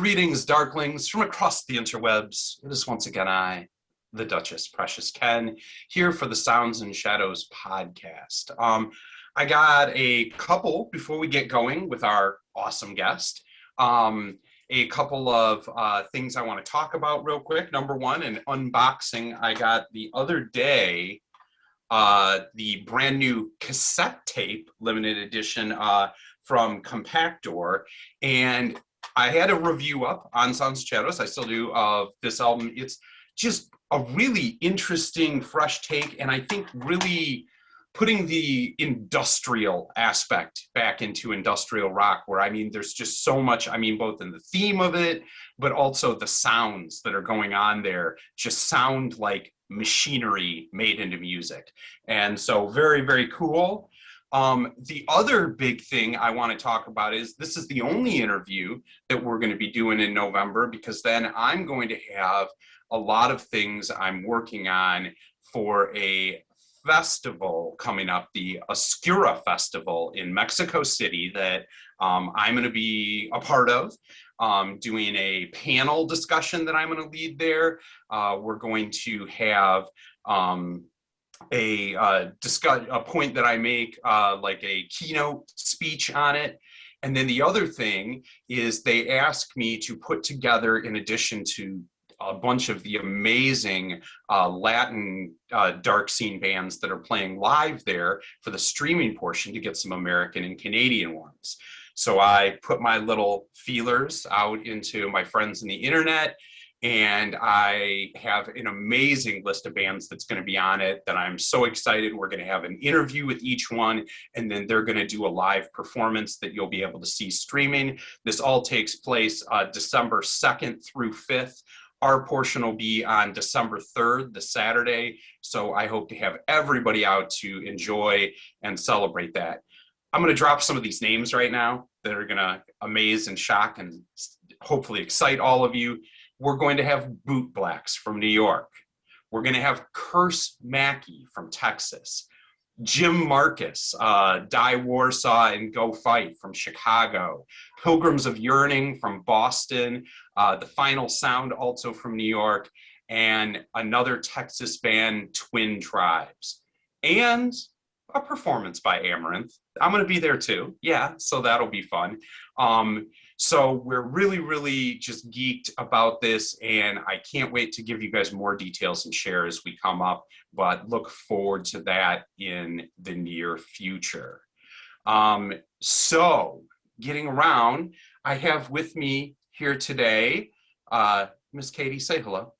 Greetings, Darklings, from across the interwebs. It is once again I, the Duchess, Precious Ken, here for the Sounds and Shadows podcast. I got a couple, before we get going with our awesome guest, a couple of things I want to talk about real quick. Number one, an unboxing I got the other day, the brand new cassette tape, limited edition from Compactor, and I had a review up on Sounds and Shadows, I still do, of this album. It's just a really interesting, fresh take, and I think really putting the industrial aspect back into industrial rock, where, I mean, there's just so much, I mean, both in the theme of it, but also the sounds that are going on there just sound like machinery made into music. And so very, very cool. The other big thing I want to talk about is this is the only interview that we're going to be doing in November, because then I'm going to have a lot of things I'm working on for a festival coming up, the Oscura Festival in Mexico City, that I'm going to be a part of, doing a panel discussion that I'm going to lead there. We're going to have a point that I make, like a keynote speech on it. And then the other thing is they asked me to put together, in addition to a bunch of the amazing Latin dark scene bands that are playing live there, for the streaming portion, to get some American and Canadian ones. So I put my little feelers out into my friends in the internet, and I have an amazing list of bands that's going to be on it that I'm so excited. We're going to have an interview with each one, and then they're going to do a live performance that you'll be able to see streaming. This all takes place December 2nd through 5th. Our portion will be on December 3rd, the Saturday. So I hope to have everybody out to enjoy and celebrate that. I'm going to drop some of these names right now that are going to amaze and shock and hopefully excite all of you. We're going to have Boot Blacks from New York. We're going to have Curse Mackey from Texas. Jim Marcus, Die Warsaw and Go Fight from Chicago. Pilgrims of Yearning from Boston. The Final Sound, also from New York. And another Texas band, Twin Tribes. And a performance by Amaranth. I'm going to be there too. Yeah, so that'll be fun. So we're really, really just geeked about this, and I can't wait to give you guys more details and share as we come up, but look forward to that in the near future. So getting around, I have with me here today, Miss Katy. Say hello.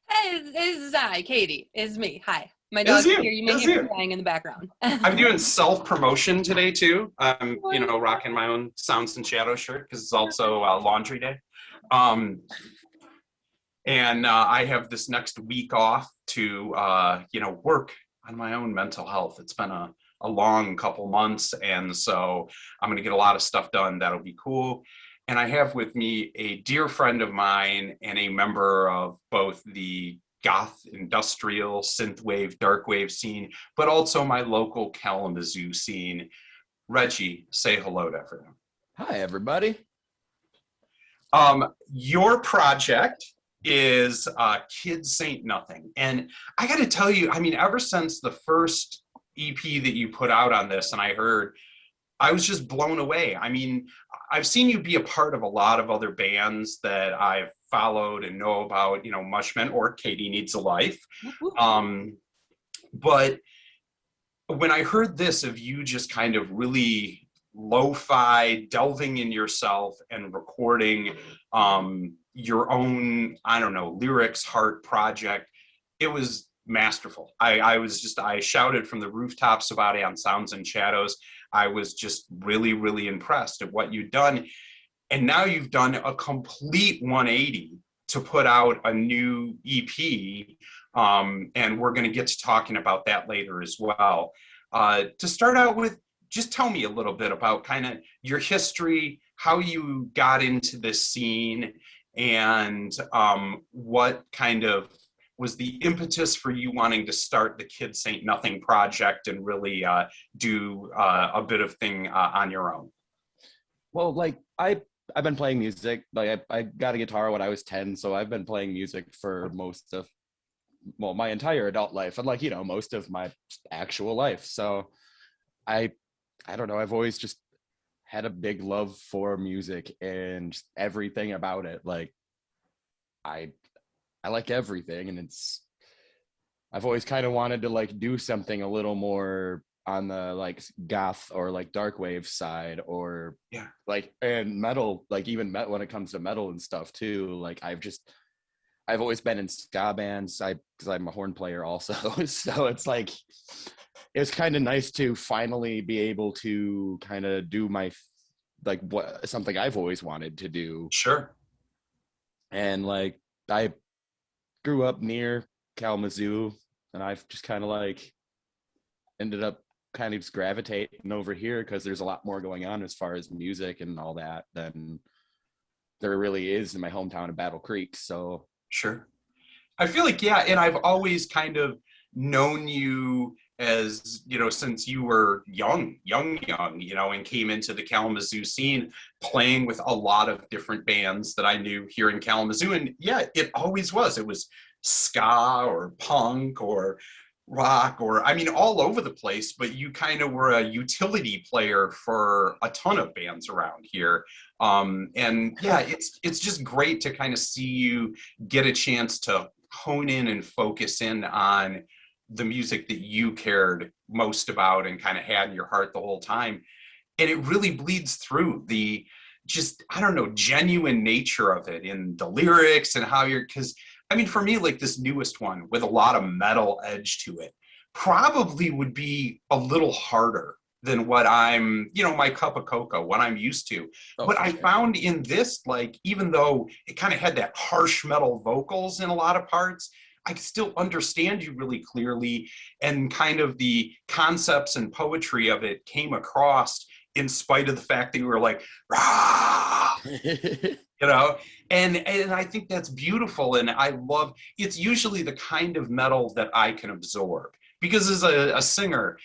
Hey, it's I, Katy. It's me. Hi. My dog's here. You may hear me crying in the background. I'm doing self-promotion today, too. I'm, rocking my own Sounds and Shadow shirt, because it's also laundry day. And I have this next week off to, work on my own mental health. It's been a long couple months, and so I'm going to get a lot of stuff done. That'll be cool. And I have with me a dear friend of mine and a member of both the goth, industrial, synthwave, darkwave scene, but also my local Kalamazoo scene. Reggi, say hello to everyone. Hi, everybody. Your project is Kid.Saint.Nothing. And I got to tell you, I mean, ever since the first EP that you put out on this, and I heard, I was just blown away. I mean, I've seen you be a part of a lot of other bands that I've followed and know about, Mushmen or Katy Needs a Life. But when I heard this of you just kind of really lo-fi, delving in yourself and recording your own, lyrics, heart project, it was masterful. I shouted from the rooftops about it on Sounds and Shadows. I was just really, really impressed at what you'd done. And now you've done a complete 180 to put out a new EP. And we're going to get to talking about that later as well. To start out with, just tell me a little bit about kind of your history, how you got into this scene, and what kind of was the impetus for you wanting to start the Kid.Saint.Nothing project and really do a bit of thing on your own? Well, like I I've been playing music. Like I got a guitar when I was 10, so I've been playing music for most of, well, my entire adult life, and like, you know, most of my actual life. So I I don't know, I've always just had a big love for music and everything about it. Like I I like everything, and I've always kind of wanted to like do something a little more on the like goth or like dark wave side, or Yeah. like, and metal, like even when it comes to metal and stuff too. Like I've always been in ska bands, because I'm a horn player also. So it's like it's kind of nice to finally be able to kind of do my, like, what something I've always wanted to do. Sure. And like I grew up near Kalamazoo, and I've just kind of like ended up kind of just gravitating over here because there's a lot more going on as far as music and all that than there really is in my hometown of Battle Creek. So Sure. I feel like, yeah, and I've always kind of known you as, you know, since you were young, you know, and came into the Kalamazoo scene playing with a lot of different bands that I knew here in Kalamazoo. And yeah, it always was. It was ska or punk or rock, or I mean all over the place, but you kind of were a utility player for a ton of bands around here. And yeah, it's just great to kind of see you get a chance to hone in and focus in on the music that you cared most about and kind of had in your heart the whole time. And it really bleeds through the, just, I don't know, genuine nature of it in the lyrics and how you're, because I mean, for me, like this newest one with a lot of metal edge to it, probably would be a little harder than what I'm, you know, my cup of cocoa, what I'm used to. But I found in this, like, even though it kind of had that harsh metal vocals in a lot of parts, I still understand you really clearly, and kind of the concepts and poetry of it came across in spite of the fact that you were like, rah, you know, and I think that's beautiful. And I love, it's usually the kind of metal that I can absorb, because as a singer,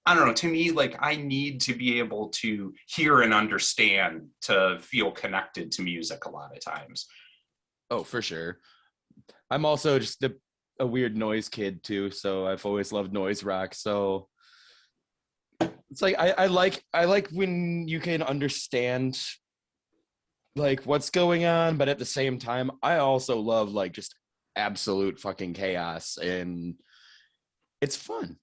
I don't know, to me, like I need to be able to hear and understand to feel connected to music a lot of times. Oh, for sure. I'm also just a weird noise kid too, so I've always loved noise rock. So it's like I like when you can understand like what's going on, but at the same time, I also love like just absolute fucking chaos, and it's fun.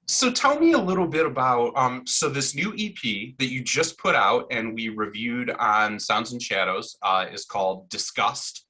So tell me a little bit about so this new EP that you just put out and we reviewed on Sounds and Shadows is called Disgust,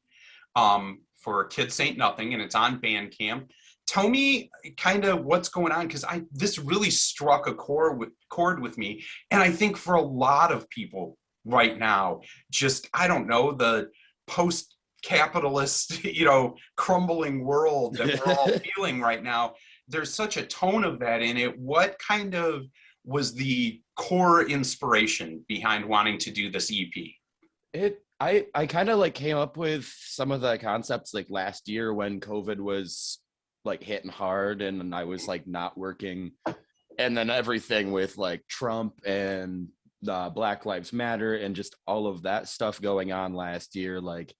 for Kid.Saint.Nothing, and it's on Bandcamp. Tell me kind of what's going on, because this really struck a chord with me, and I think for a lot of people right now, just, I don't know, the post-capitalist, you know, crumbling world that we're all feeling right now, there's such a tone of that in it. What kind of was the core inspiration behind wanting to do this EP? I kind of like came up with some of the concepts like last year when COVID was like hitting hard and I was like not working, and then everything with like Trump and Black Lives Matter and just all of that stuff going on last year. Like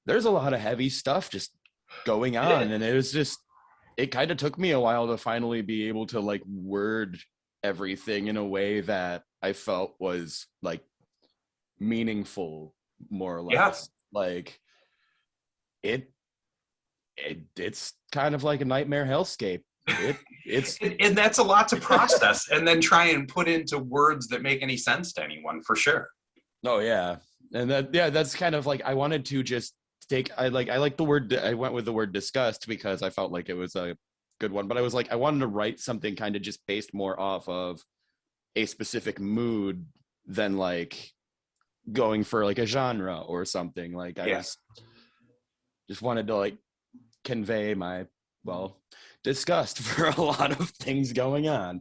there's a lot of heavy stuff just going on, and it kind of took me a while to finally be able to like word everything in a way that I felt was like meaningful, more or less. Yeah. Like it's kind of like a nightmare hellscape. It's and that's a lot to process and then try and put into words that make any sense to anyone, for sure. Oh yeah. And that's kind of like, I wanted to just I like the word, I went with the word disgust because I felt like it was a good one, but I was like, I wanted to write something kind of just based more off of a specific mood than like going for like a genre or something. Like I just wanted to like convey my, well, disgust for a lot of things going on.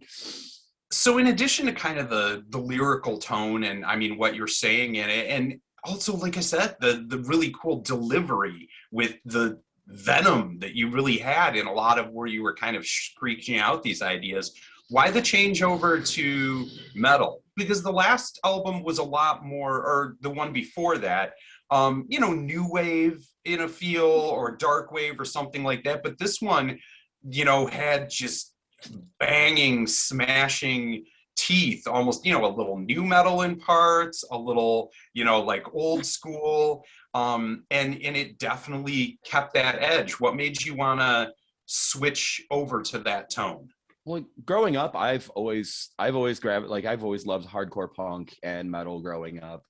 So in addition to kind of the lyrical tone and I mean what you're saying in it, and also, like I said, the really cool delivery with the venom that you really had in a lot of where you were kind of screeching out these ideas, why the change over to metal? because the last album was a lot more, or the one before that, new wave in a feel, or dark wave or something like that. But this one, had just banging, smashing teeth, almost, a little new metal in parts, a little, like old school. And it definitely kept that edge. What made you want to switch over to that tone? Well, growing up, I've always I've always loved hardcore punk and metal growing up.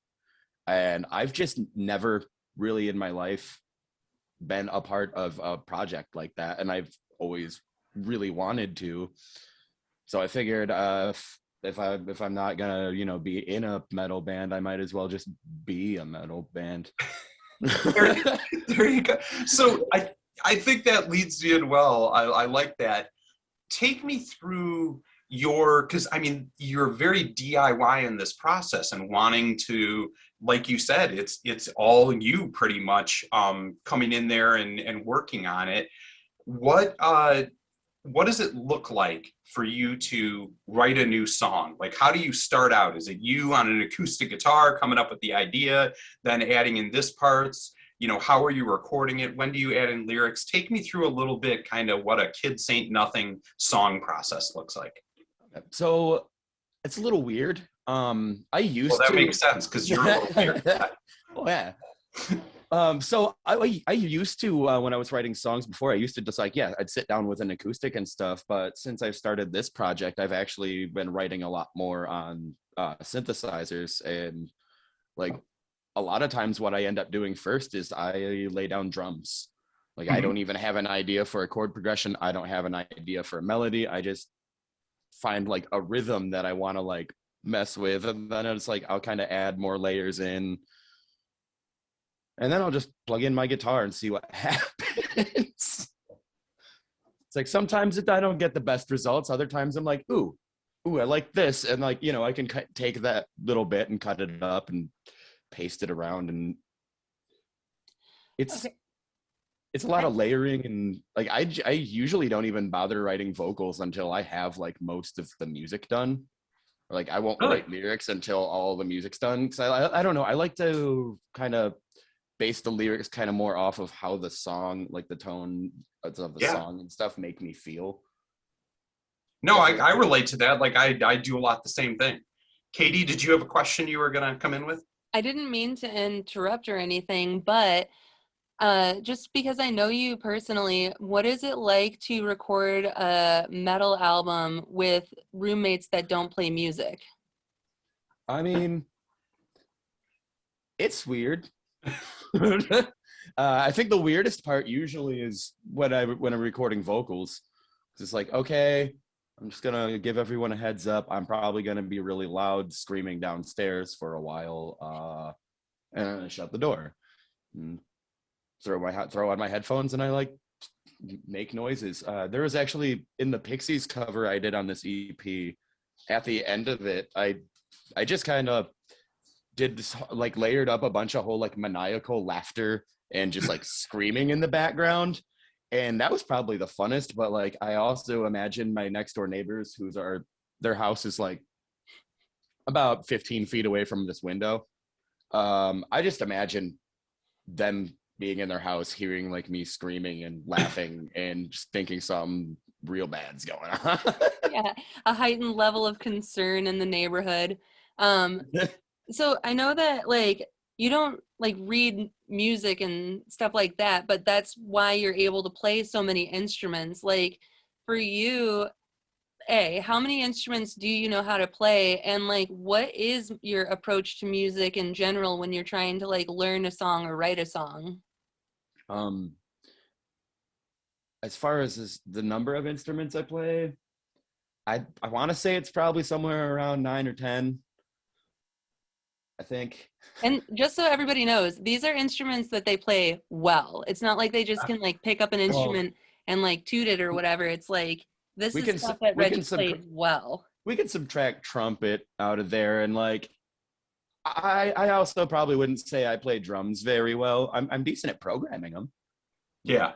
And I've just never really in my life been a part of a project like that. And I've always really wanted to. So I figured if I'm not gonna, be in a metal band, I might as well just be a metal band. There you go. So I think that leads you in well. I like that. Take me through because you're very DIY in this process and wanting to, like you said, it's all you pretty much, coming in there and working on it. What does it look like for you to write a new song? Like, how do you start out? Is it you on an acoustic guitar coming up with the idea, then adding in this parts? How are you recording it? When do you add in lyrics? Take me through a little bit, kind of what a Kid.Saint.Nothing song process looks like. So it's a little weird. I used that to. makes sense because you're a little weird. Oh yeah. So I used to when I was writing songs before, I used to just I'd sit down with an acoustic and stuff. But since I've started this project, I've actually been writing a lot more on synthesizers, and like a lot of times what I end up doing first is I lay down drums. Like I don't even have an idea for a chord progression. I don't have an idea for a melody. I just find like a rhythm that I want to mess with, and then it's I'll kind of add more layers in. And then I'll just plug in my guitar and see what happens. It's sometimes I don't get the best results. Other times I'm like, ooh, I like this. And I can take that little bit and cut it up and paste it around. And it's a lot of layering. And I usually don't even bother writing vocals until I have most of the music done. Or I won't write lyrics until all the music's done. Because I don't know. I like to kind of base the lyrics kind of more off of how the song, the tone of the song and stuff make me feel. No, I relate to that. I do a lot the same thing. Katy, did you have a question you were going to come in with? I didn't mean to interrupt or anything, but just because I know you personally, what is it like to record a metal album with roommates that don't play music? It's weird. I think the weirdest part usually is when I'm recording vocals. It's okay, I'm just gonna give everyone a heads up. I'm probably gonna be really loud, screaming downstairs for a while, and I'm gonna shut the door, and throw on my headphones, and I make noises. There was actually in the Pixies cover I did on this EP. At the end of it, I just kind of did this layered up a bunch of whole maniacal laughter and just screaming in the background, and that was probably the funnest. But I also imagine my next door neighbors their house is about 15 feet away from this window. I just imagine them being in their house hearing me screaming and laughing and just thinking something real bad's going on. Yeah, a heightened level of concern in the neighborhood. So I know that you don't read music and stuff like that, but that's why you're able to play so many instruments. For you, how many instruments do you know how to play? And what is your approach to music in general when you're trying to learn a song or write a song? As far as the number of instruments I play, I want to say it's probably somewhere around 9 or 10. I think. And just so everybody knows, these are instruments that they play well. It's not they just can pick up an instrument and toot it or whatever. It's this is stuff that Reggi plays well. We can subtract trumpet out of there, and I also probably wouldn't say I play drums very well. I'm decent at programming them. Yeah.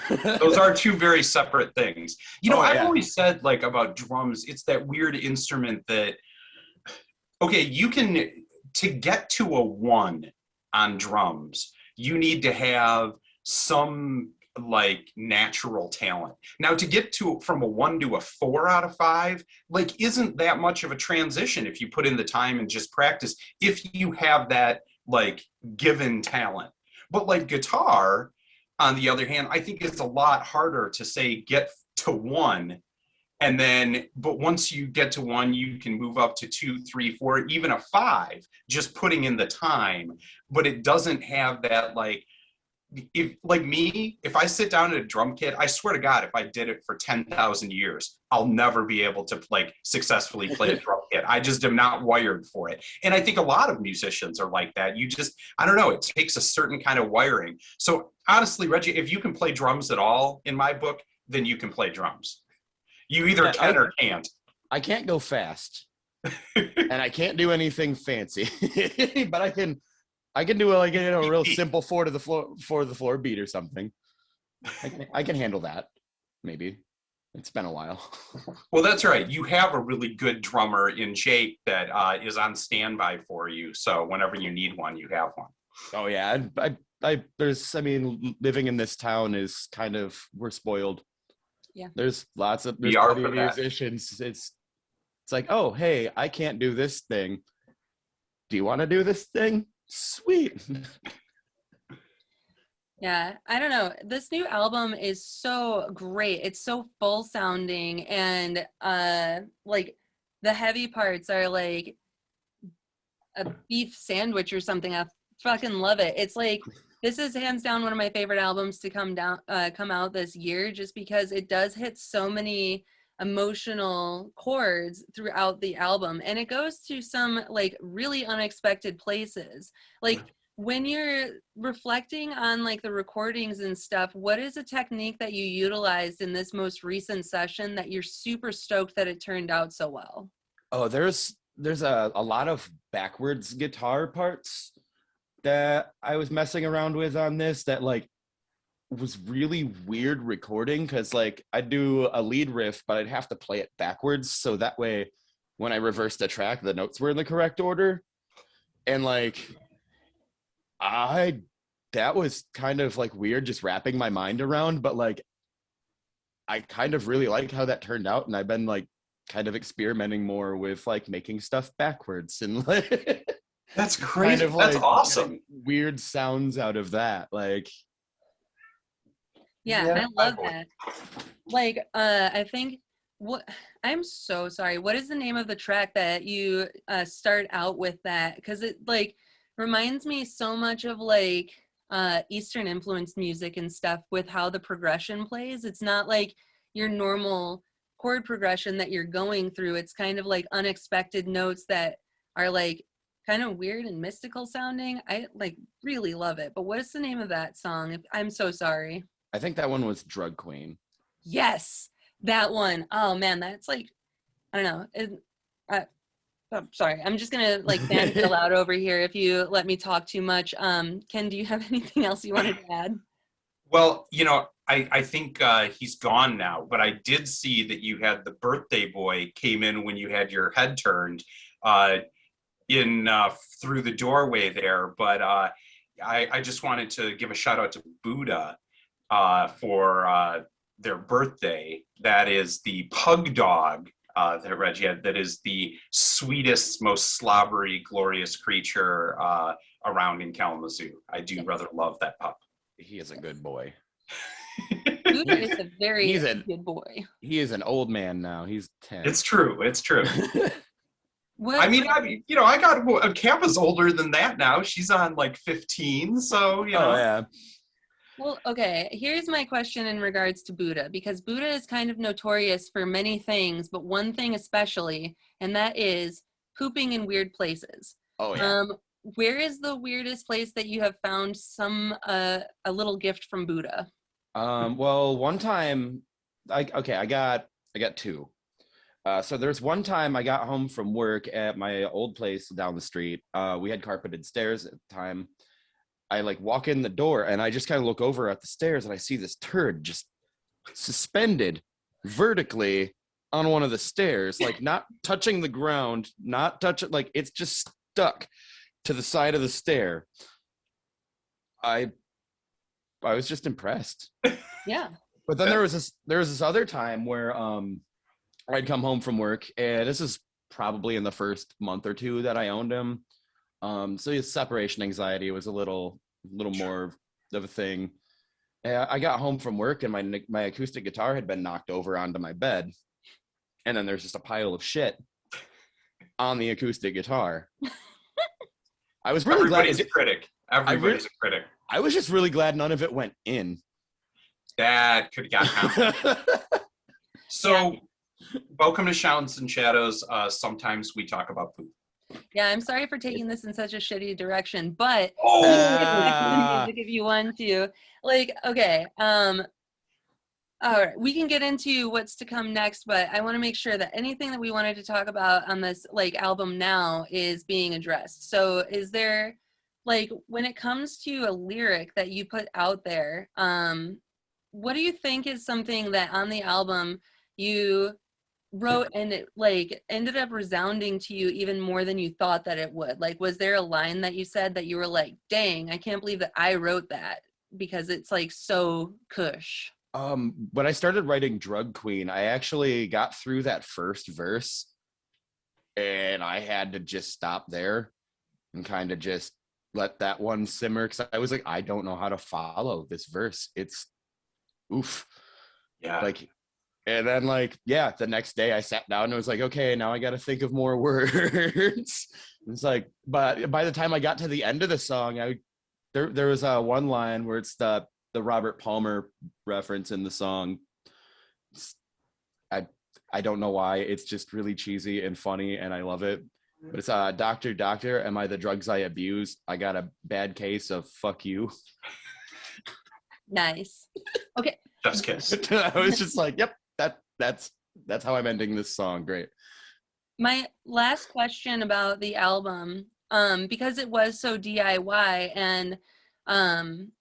Those are two very separate things. I've always said about drums, it's that weird instrument that Okay, you can, to get to a 1 on drums, you need to have some like natural talent. Now to get to from a 1 to a 4 out of 5, like isn't that much of a transition if you put in the time and just practice, if you have that like given talent. But like guitar, on the other hand, I think it's a lot harder to say get to 1 and then, but once you get to 1, you can move up to 2, 3, 4, even a 5, just putting in the time. But it doesn't have that like, if like me, if I sit down at a drum kit, I swear to God, if I did it for 10,000 years, I'll never be able to like successfully play a drum kit. I just am not wired for it. And I think a lot of musicians are like that. You just, I don't know, it takes a certain kind of wiring. So honestly, Reggie, if you can play drums at all in my book, then you can play drums. You either can or can't. I can't go fast, and I can't do anything fancy, but I can do like a real simple 4 to the floor beat or something. I can handle that. Maybe it's been a while. Well, that's right. You have a really good drummer in Jake that is on standby for you. So whenever you need one, you have one. Oh yeah, I mean, living in this town is kind of, we're spoiled. Yeah. There's plenty of musicians. It's like, oh, hey, I can't do this thing. Do you want to do this thing? Sweet. Yeah, I don't know. This new album is so great. It's so full sounding, and like the heavy parts are like a beef sandwich or something. I fucking love it. It's like, this is hands down one of my favorite albums to come out this year, just because it does hit so many emotional chords throughout the album, and it goes to some like really unexpected places. Like when you're reflecting on like the recordings and stuff, what is a technique that you utilized in this most recent session that you're super stoked that it turned out so well? Oh, there's a lot of backwards guitar parts that I was messing around with on this that like was really weird recording, because like I'd do a lead riff, but I'd have to play it backwards, so that way when I reversed the track, the notes were in the correct order. And like that was kind of like weird, just wrapping my mind around, but like I kind of really like how that turned out, and I've been like kind of experimenting more with like making stuff backwards and like that's crazy. Kind of that's like awesome. Weird sounds out of that. Like, yeah, I love that. Like, I think I'm so sorry. What is the name of the track that you start out with that? Because it like reminds me so much of like Eastern influenced music and stuff with how the progression plays. It's not like your normal chord progression that you're going through. It's kind of like unexpected notes that are like kind of weird and mystical sounding. I like really love it. But what is the name of that song? I'm so sorry. I think that one was Drug Queen. Yes, that one. Oh man, that's like, I don't know. I'm sorry. I'm just gonna like fan fill out over here if you let me talk too much. Ken, do you have anything else you wanted to add? Well, I think he's gone now, but I did see that you had the birthday boy came in when you had your head turned in through the doorway there. But I just wanted to give a shout out to Buddha for their birthday. That is the pug dog that Reggie had. That is the sweetest, most slobbery, glorious creature around in Kalamazoo. I do rather love that pup. He is a good boy. Buddha is a very good boy. He is an old man now. He's 10. It's true. It's true. What? I mean, I got Kappa's older than that now. She's on like 15, so you know. Oh yeah. Well, okay. Here's my question in regards to Buddha, because Buddha is kind of notorious for many things, but one thing especially, and that is pooping in weird places. Oh yeah. Where is the weirdest place that you have found a little gift from Buddha? Well, one time, I got 2. So there's one time I got home from work at my old place down the street. We had carpeted stairs at the time. I like walk in the door and I just kind of look over at the stairs and I see this turd just suspended vertically on one of the stairs, like not touching the ground, not touching, like it's just stuck to the side of the stair. I was just impressed. Yeah. But then there was this other time where I'd come home from work, and this is probably in the first month or two that I owned him. So his separation anxiety was a little more of a thing. And I got home from work, and my acoustic guitar had been knocked over onto my bed, and then there's just a pile of shit on the acoustic guitar. I was really glad. Everybody's a critic. Everybody's a critic. I was just really glad none of it went in. That could have got complicated. So, welcome to Sounds and Shadows. Sometimes we talk about poop. Yeah, I'm sorry for taking this in such a shitty direction, but Oh! we can get back to the music if you want to. Like, okay, all right, we can get into what's to come next, but I want to make sure that anything that we wanted to talk about on this like album now is being addressed. So, is there like when it comes to a lyric that you put out there, what do you think is something that on the album you wrote and it like ended up resounding to you even more than you thought that it would? Like, was there a line that you said that you were like, dang, I can't believe that I wrote that because it's like so cush? When I started writing Drug Queen, I actually got through that first verse, and I had to just stop there and kind of just let that one simmer, because I was like, I don't know how to follow this verse. It's oof. Yeah. Like, and then like, yeah, the next day I sat down and was like, okay, now I got to think of more words. It's like, but by the time I got to the end of the song, there was one line where it's the Robert Palmer reference in the song. I don't know why. It's just really cheesy and funny, and I love it. But it's Doctor, Doctor, am I the drugs I abuse? I got a bad case of fuck you. Nice. Okay. Just kiss. I was just like, yep, that's how I'm ending this song. Great. My last question about the album, because it was so DIY and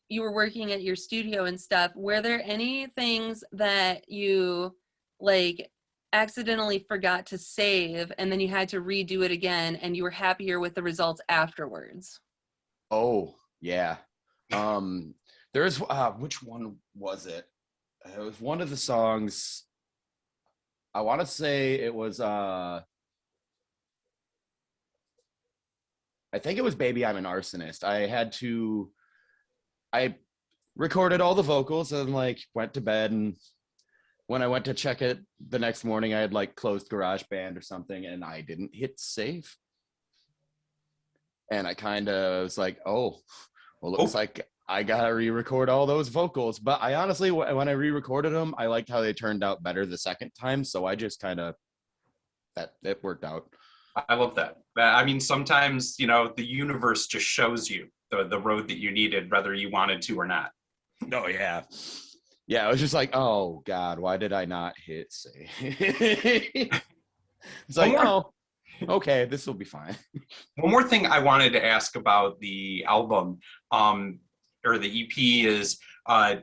you were working at your studio and stuff, were there any things that you like accidentally forgot to save and then you had to redo it again and you were happier with the results afterwards? Oh, yeah. There's which one was it? It was one of the songs. I want to say it was I think it was Baby I'm an Arsonist. I recorded all the vocals and like went to bed, and when I went to check it the next morning, I had like closed GarageBand or something, and I didn't hit save. And I kind of was like, oh, well, looks like I gotta re-record all those vocals. But I honestly, when I re-recorded them, I liked how they turned out better the second time. So I just kind of, it worked out. I love that. I mean, sometimes, you know, the universe just shows you the road that you needed, whether you wanted to or not. Oh, yeah. Yeah, I was just like, oh, God, why did I not hit save? It's like, oh, okay, this will be fine. One more thing I wanted to ask about the album or the EP is, I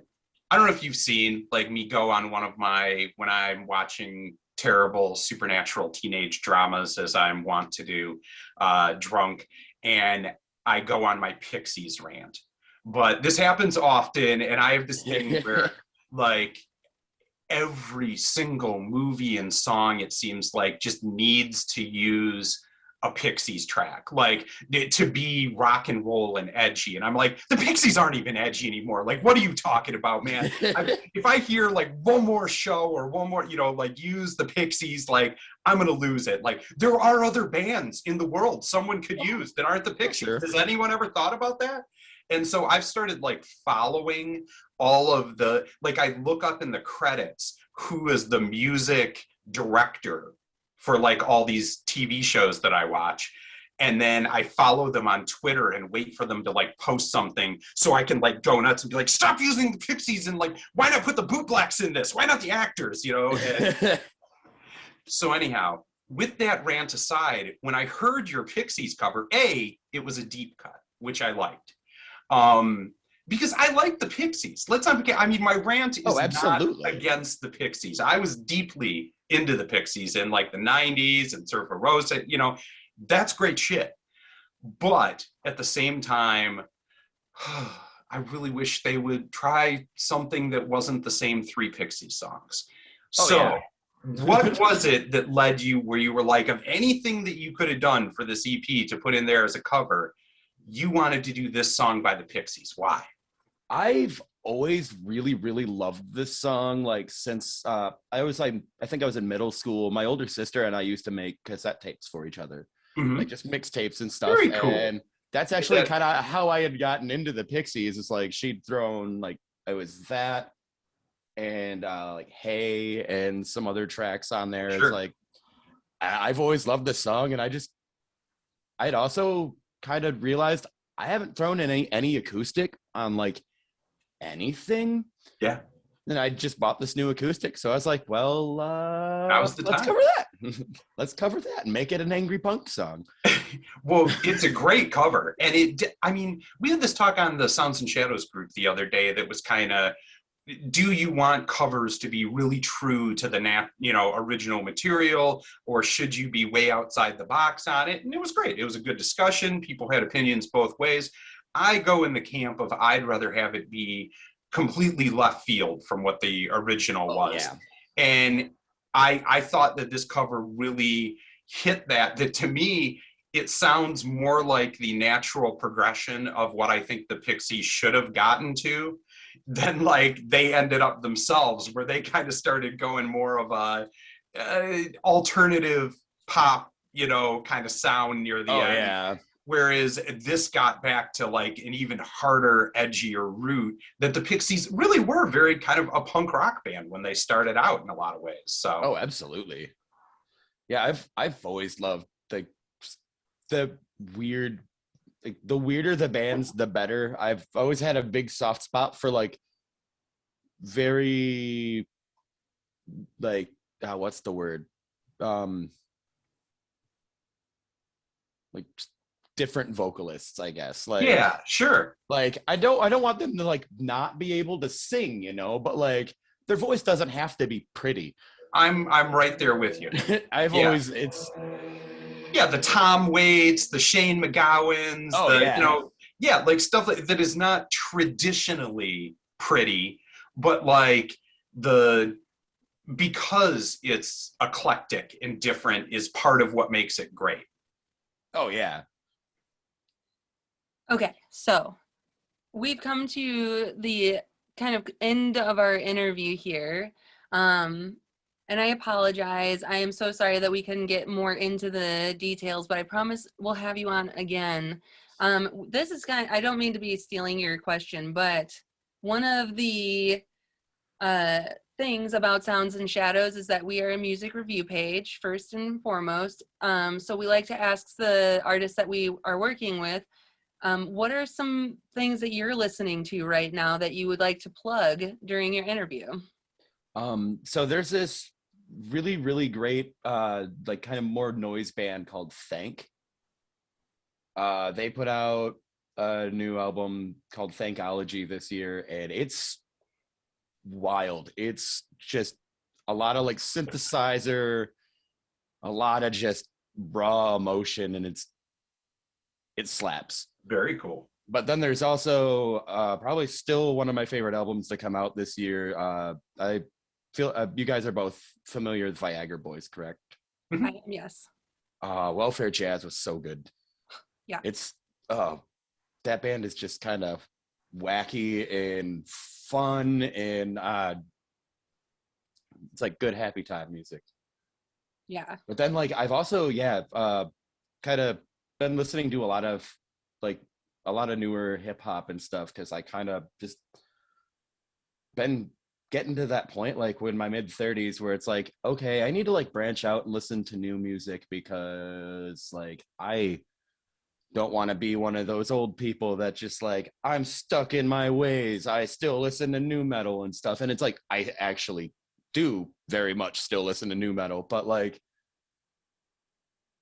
don't know if you've seen like me go on one of my, when I'm watching terrible supernatural teenage dramas, as I'm wont to do, drunk, and I go on my Pixies rant. But this happens often, and I have this thing where like every single movie and song, it seems like, just needs to use a Pixies track, like to be rock and roll and edgy. And I'm like, the Pixies aren't even edgy anymore. Like, what are you talking about, man? If I hear like one more show or one more, you know, like use the Pixies, like I'm going to lose it. Like there are other bands in the world someone could use that aren't the Pixies. Sure. Has anyone ever thought about that? And so I've started like following all of the, like I look up in the credits, who is the music director for like all these TV shows that I watch. And then I follow them on Twitter and wait for them to like post something so I can like go nuts and be like, stop using the Pixies, and like, why not put the bootblacks in this? Why not the actors, you know? And so anyhow, with that rant aside, when I heard your Pixies cover, it was a deep cut, which I liked. because I like the Pixies. Let's not forget. I mean, my rant is not absolutely. against the Pixies. I was deeply into the Pixies in like the 90s and Surfer Rosa, that's great shit. But at the same time, I really wish they would try something that wasn't the same three Pixies songs. Oh, So, yeah. what was it that led you where you were like, of anything that you could have done for this EP to put in there as a cover, you wanted to do this song by the Pixies? Why? I've always really, really loved this song. Like since I think I was in middle school. My older sister and I used to make cassette tapes for each other, like just mixtapes and stuff. Very cool. And that's actually kind of how I had gotten into the Pixies. It's like she'd thrown like it was that and like Hey and some other tracks on there. Sure. It's like I've always loved this song, and I'd also kind of realized I haven't thrown in any acoustic on like anything. Yeah. And I just bought this new acoustic, so I was like, well, Now's the let's time. cover that. Let's cover that and make it an angry punk song. Well, it's a great cover. And we had this talk on the Sounds and Shadows group the other day that was kind of, do you want covers to be really true to the original material, or should you be way outside the box on it? And it was great. It was a good discussion. People had opinions both ways. I go in the camp of I'd rather have it be completely left field from what the original was. Yeah. And I thought that this cover really hit that to me, it sounds more like the natural progression of what I think the Pixies should have gotten to than like they ended up themselves, where they kind of started going more of a alternative pop, kind of sound near the end. Yeah. Whereas this got back to like an even harder, edgier route that the Pixies really were very kind of a punk rock band when they started out in a lot of ways. So. Oh, absolutely. Yeah, I've always loved the weird, like the weirder the bands, the better. I've always had a big soft spot for like very like what's the word? Like different vocalists, I guess. Like yeah, sure. Like I don't want them to like not be able to sing, but like their voice doesn't have to be pretty. I'm right there with you. always the Tom Waits, the Shane McGowans, like stuff like that is not traditionally pretty, but like because it's eclectic and different is part of what makes it great. Oh yeah. Okay, so we've come to the kind of end of our interview here. And I apologize. I am so sorry that we couldn't get more into the details, but I promise we'll have you on again. This is I don't mean to be stealing your question, but one of the things about Sounds and Shadows is that we are a music review page, first and foremost. So we like to ask the artists that we are working with, what are some things that you're listening to right now that you would like to plug during your interview? So there's this really, really great, like kind of more noise band called Thank. They put out a new album called Thankology this year, and it's wild. It's just a lot of like synthesizer, a lot of just raw emotion, and it slaps. Very cool. But then there's also probably still one of my favorite albums to come out this year. I feel you guys are both familiar with Viagra Boys, correct? I am, yes. Welfare Jazz was so good. Yeah. It's that band is just kind of wacky and fun, and it's like good happy time music. Yeah. But then like I've also kind of been listening to a lot of newer hip hop and stuff, because I kind of just been getting to that point, like when my mid-30s, where it's like, okay, I need to like branch out and listen to new music, because like I don't want to be one of those old people that just like, I'm stuck in my ways, I still listen to new metal and stuff. And it's like, I actually do very much still listen to new metal, but like,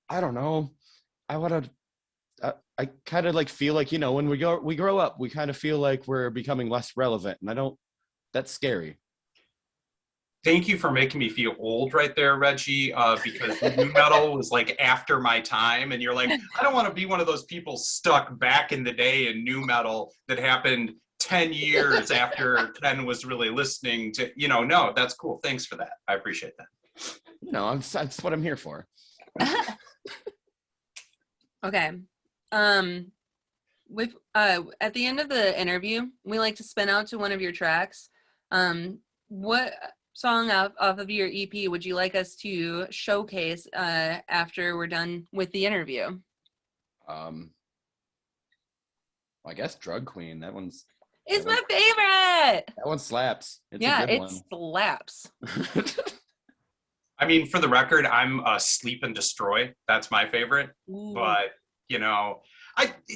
I don't know, I want to I kind of like feel like, you know, when we grow up, we kind of feel like we're becoming less relevant, and I don't. That's scary. Thank you for making me feel old right there, Reggie, because new metal was like after my time. And you're like, I don't want to be one of those people stuck back in the day in new metal that happened 10 years after Ken was really listening to, you know, no, that's cool. Thanks for that. I appreciate that. You know, that's what I'm here for. Okay. With at the end of the interview, we like to spin out to one of your tracks. What song off of your EP would you like us to showcase after we're done with the interview? I guess Drug Queen. That one's. It's my favorite. That one slaps. It's yeah, a good it one. slaps. I mean, for the record, I'm Sleep and Destroy. That's my favorite. Ooh. But, you know,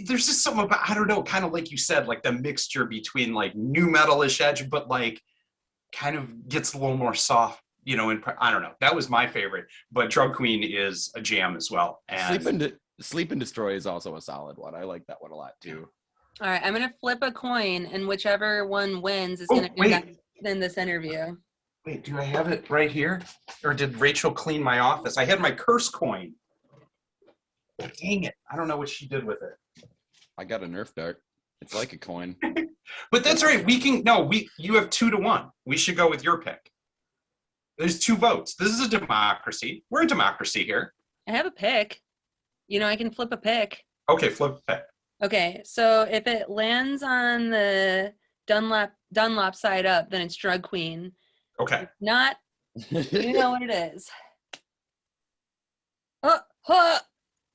there's just something about, I don't know, kind of like you said, like the mixture between like new metal-ish edge, but like kind of gets a little more soft, you know, and I don't know. That was my favorite. But Drug Queen is a jam as well. And Sleep and Destroy is also a solid one. I like that one a lot too. All right, I'm gonna flip a coin, and whichever one wins is gonna end this interview. Wait, do I have it right here? Or did Rachel clean my office? I had my curse coin. Dang it. I don't know what she did with it. I got a Nerf dart. It's like a coin. But that's right. You have 2-1. We should go with your pick. There's 2 votes. This is a democracy. We're a democracy here. I have a pick. You know, I can flip a pick. Okay, flip a pick. Okay, so if it lands on the Dunlop side up, then it's Drug Queen. Okay. If not, you know what it is.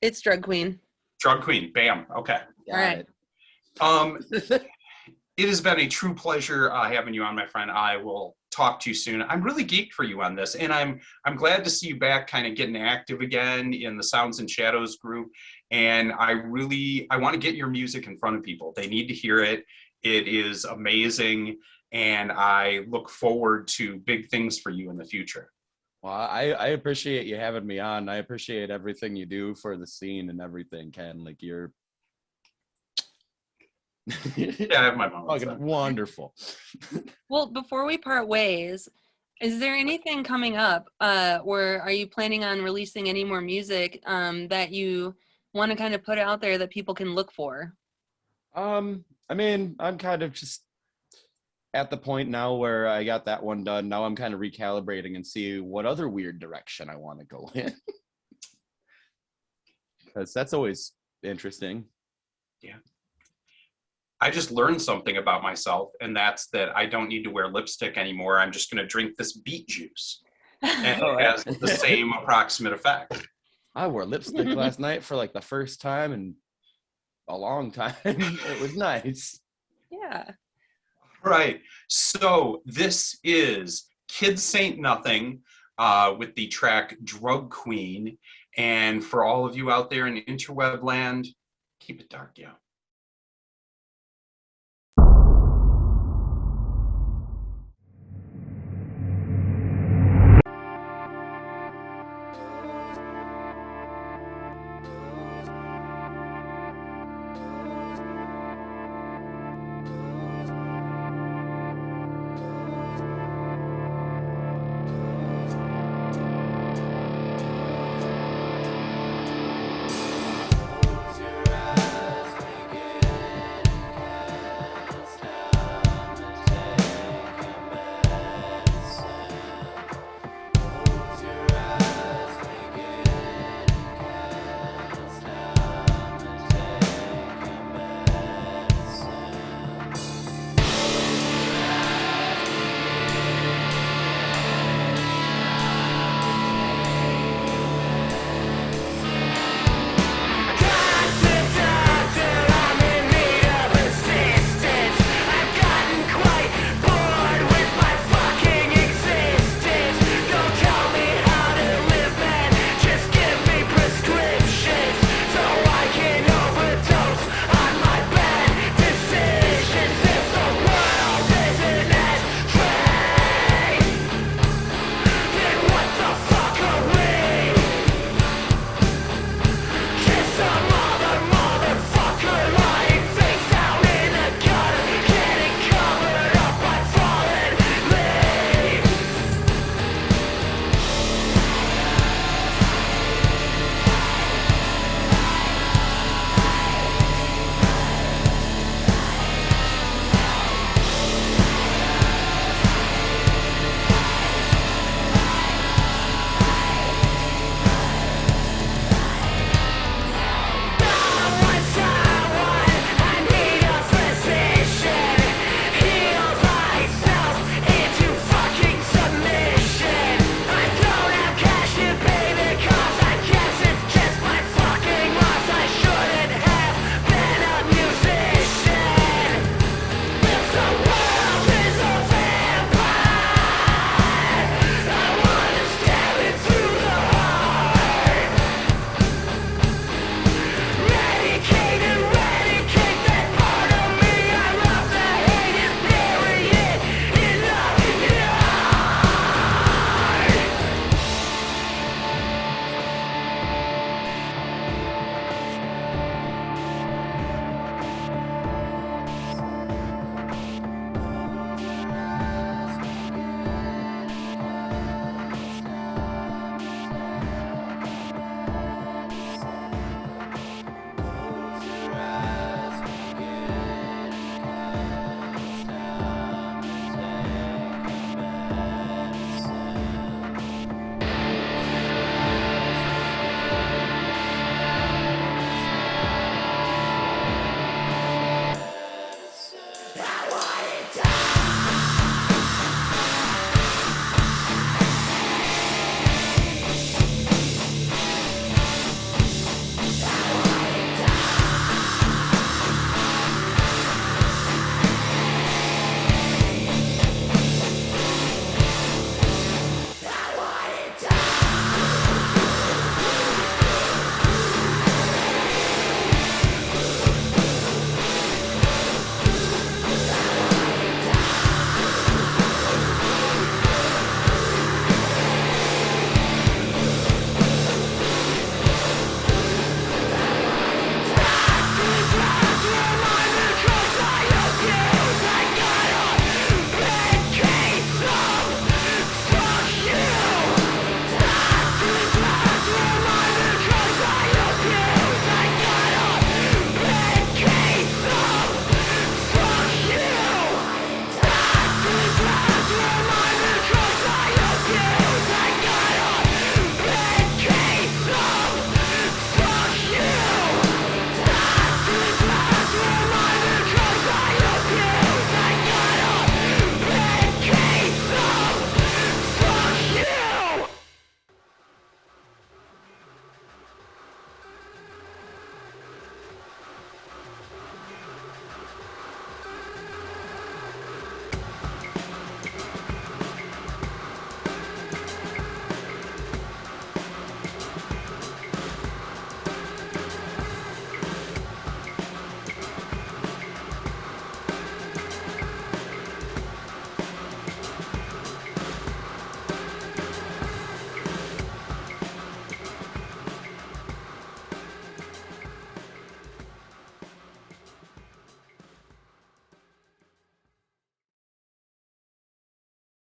It's Drug Queen. Drug Queen. Bam. Okay. All right. It has been a true pleasure having you on, my friend. I will talk to you soon. I'm really geeked for you on this, and I'm glad to see you back kind of getting active again in the Sounds and Shadows group. And I want to get your music in front of people. They need to hear it. It is amazing, and I look forward to big things for you in the future. Well, I appreciate you having me on. I appreciate everything you do for the scene and everything, Ken. Like you're Yeah, I have my moments. Wonderful. Well, before we part ways, is there anything coming up, or are you planning on releasing any more music that you want to kind of put out there that people can look for? I mean, I'm kind of just at the point now where I got that one done. Now I'm kind of recalibrating and see what other weird direction I want to go in. Because that's always interesting. Yeah. I just learned something about myself, and that's that I don't need to wear lipstick anymore. I'm just going to drink this beet juice. And it has the same approximate effect. I wore lipstick last night for like the first time in a long time. It was nice. Yeah. Right. So this is Kid.Saint.Nothing with the track Drug Queen. And for all of you out there in interweb land, keep it dark, yo.